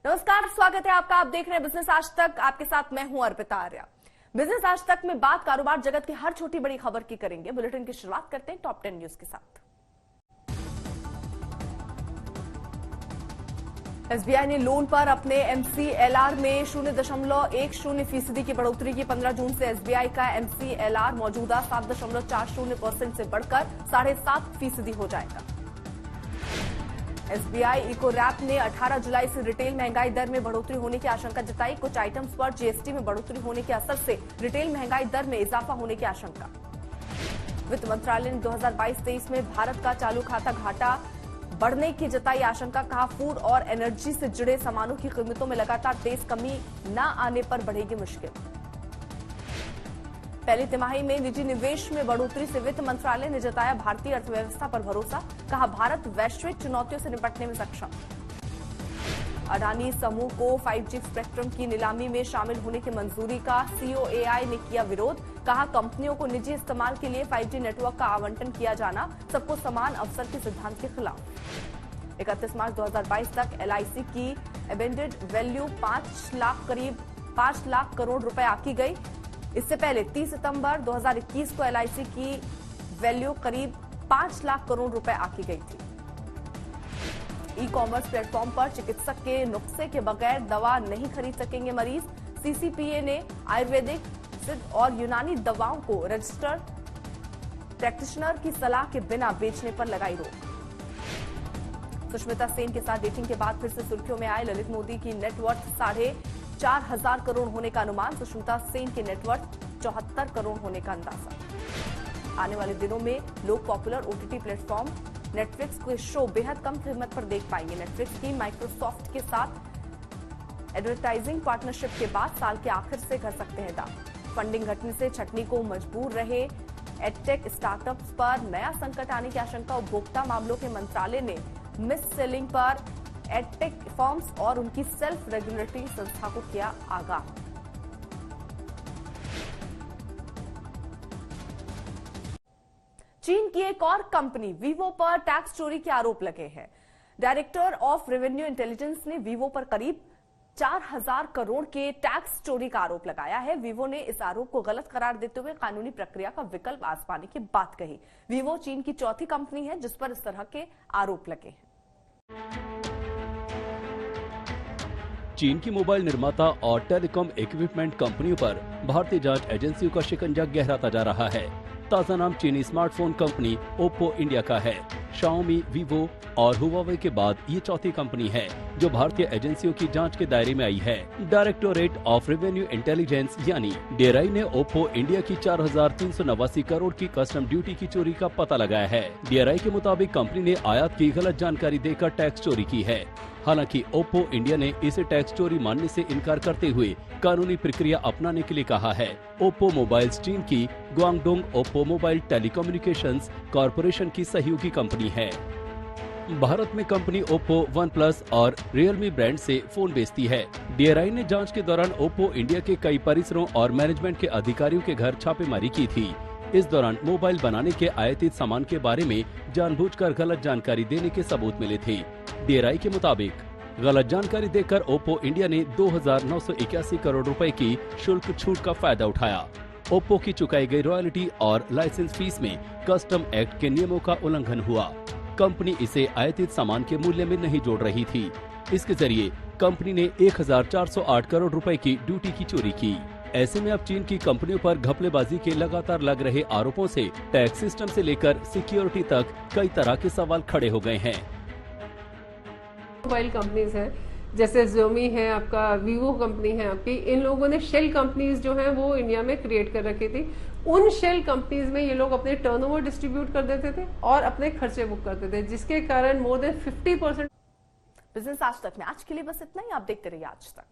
नमस्कार, स्वागत है आपका। आप देख रहे हैं बिजनेस आज तक। आपके साथ मैं हूं अर्पिता आर्या। बिजनेस आज तक में बात कारोबार जगत की हर छोटी बड़ी खबर की करेंगे। बुलेटिन की शुरुआत करते हैं टॉप 10 न्यूज के साथ। एसबीआई ने लोन पर अपने एमसीएलआर में 0.10% की बढ़ोतरी की। 15 जून से एसबीआई का एमसीएलआर मौजूदा 7.40% से बढ़कर 7.5% हो जाएगा। एसबीआई इको रैप ने 18 जुलाई से रिटेल महंगाई दर में बढ़ोतरी होने की आशंका जताई। कुछ आइटम्स पर जीएसटी में बढ़ोतरी होने के असर से रिटेल महंगाई दर में इजाफा होने की आशंका। वित्त मंत्रालय ने 2022-23 में भारत का चालू खाता घाटा बढ़ने की जताई आशंका। कहा, फूड और एनर्जी से जुड़े सामानों की कीमतों में लगातार तेज कमी न आने पर बढ़ेगी मुश्किल। पहली तिमाही में निजी निवेश में बढ़ोतरी से वित्त मंत्रालय ने जताया भारतीय अर्थव्यवस्था पर भरोसा। कहा, भारत वैश्विक चुनौतियों से निपटने में सक्षम। अडानी समूह को 5G स्पेक्ट्रम की नीलामी में शामिल होने की मंजूरी का सीओएआई ने किया विरोध। कहा, कंपनियों को निजी इस्तेमाल के लिए 5G नेटवर्क का आवंटन किया जाना सबको समान अवसर के सिद्धांत के खिलाफ। 31 मार्च 2022 तक एलआईसी की एबेंडेड वैल्यू करीब 5 लाख करोड़ रुपए आकी गई। इससे पहले 30 सितंबर 2021 को एलआईसी की वैल्यू करीब 5 लाख करोड़ रुपए आकी गई थी। ई कॉमर्स प्लेटफॉर्म पर चिकित्सक के नुस्खे के बगैर दवा नहीं खरीद सकेंगे मरीज। सीसीपीए ने आयुर्वेदिक, सिद्ध और यूनानी दवाओं को रजिस्टर्ड प्रैक्टिशनर की सलाह के बिना बेचने पर लगाई रोक। सुष्मिता सेन के साथ डेटिंग के बाद फिर से सुर्खियों में आए ललित मोदी की नेटवर्थ 4,500 करोड़ होने का अनुमान। सुष्मिता सेन की नेटवर्थ 74 करोड़ होने का अंदाजा। आने वाले दिनों में लोग पॉपुलर ओटीटी प्लेटफॉर्म नेटफ्लिक्स के शो बेहद कम कीमत पर देख पाएंगे। नेटफ्लिक्स की माइक्रोसॉफ्ट के साथ एडवर्टाइजिंग पार्टनरशिप के बाद साल के आखिर से कर सकते हैं दाम। फंडिंग घटने से छटनी को मजबूर रहे एडटेक स्टार्टअप्स पर नया संकट आने की आशंका। उपभोक्ता मामलों के मंत्रालय ने मिस सेलिंग पर एडटेक फर्म्स और उनकी सेल्फ रेगुलेटरी संस्था को किया आगाह। चीन की एक और कंपनी वीवो पर टैक्स चोरी के आरोप लगे हैं। डायरेक्टर ऑफ रेवेन्यू इंटेलिजेंस ने वीवो पर करीब 4,000 करोड़ के टैक्स चोरी का आरोप लगाया है। वीवो ने इस आरोप को गलत करार देते हुए कानूनी प्रक्रिया का विकल्प आजमाने की बात कही। वीवो चीन की चौथी कंपनी है जिस पर इस तरह के आरोप लगे हैं। चीन की मोबाइल निर्माता और टेलीकॉम इक्विपमेंट कंपनियों पर भारतीय जांच एजेंसियों का शिकंजा गहराता जा रहा है। ताजा नाम चीनी स्मार्टफोन कंपनी ओप्पो इंडिया का है। शाओमी, वीवो और हुआवे के बाद ये चौथी कंपनी है जो भारतीय एजेंसियों की जांच के दायरे में आई है। डायरेक्टोरेट ऑफ रेवेन्यू इंटेलिजेंस यानी डीआरआई ने ओप्पो इंडिया की 4,389 करोड़ की कस्टम ड्यूटी की चोरी का पता लगाया है। डीआरआई के मुताबिक कंपनी ने आयात की गलत जानकारी देकर टैक्स चोरी की है। हालांकि ओप्पो इंडिया ने इसे टैक्स चोरी मानने से इनकार करते हुए कानूनी प्रक्रिया अपनाने के लिए कहा है। ओप्पो मोबाइल्स चीन की ग्वांगडोंग ओप्पो मोबाइल टेलीकम्युनिकेशंस कॉरपोरेशन की सहयोगी कंपनी है। भारत में कंपनी ओप्पो, वन प्लस और रियलमी ब्रांड से फोन बेचती है। डीआरआई ने जांच के दौरान ओप्पो इंडिया के कई परिसरों और मैनेजमेंट के अधिकारियों के घर छापेमारी की थी। इस दौरान मोबाइल बनाने के आयातित सामान के बारे में जानबूझकर गलत जानकारी देने के सबूत मिले थे। डीआरआई के मुताबिक गलत जानकारी देकर ओप्पो इंडिया ने 2,981 करोड़ रुपए की शुल्क छूट का फायदा उठाया। ओप्पो की चुकाई गई रॉयल्टी और लाइसेंस फीस में कस्टम एक्ट के नियमों का उल्लंघन हुआ। कंपनी इसे आयातित सामान के मूल्य में नहीं जोड़ रही थी। इसके जरिए कंपनी ने 1,408 करोड़ रुपए की ड्यूटी की चोरी की। ऐसे में अब चीन की कंपनियों पर घपलेबाजी के लगातार लग रहे आरोपों से टैक्स सिस्टम से लेकर सिक्योरिटी तक कई तरह के सवाल खड़े हो गए हैं। मोबाइल कंपनीज हैं जैसे Xiaomi है, आपका वीवो कंपनी है आपकी, इन लोगों ने शेल कंपनीज जो हैं वो इंडिया में क्रिएट कर रखी थी। उन शेल कंपनीज में ये लोग अपने टर्नओवर डिस्ट्रीब्यूट कर देते थे और अपने खर्चे बुक करते थे, जिसके कारण मोर देन 50%। बिजनेस आज तक में आज के लिए बस इतना ही। आप देखते रहिए आज तक।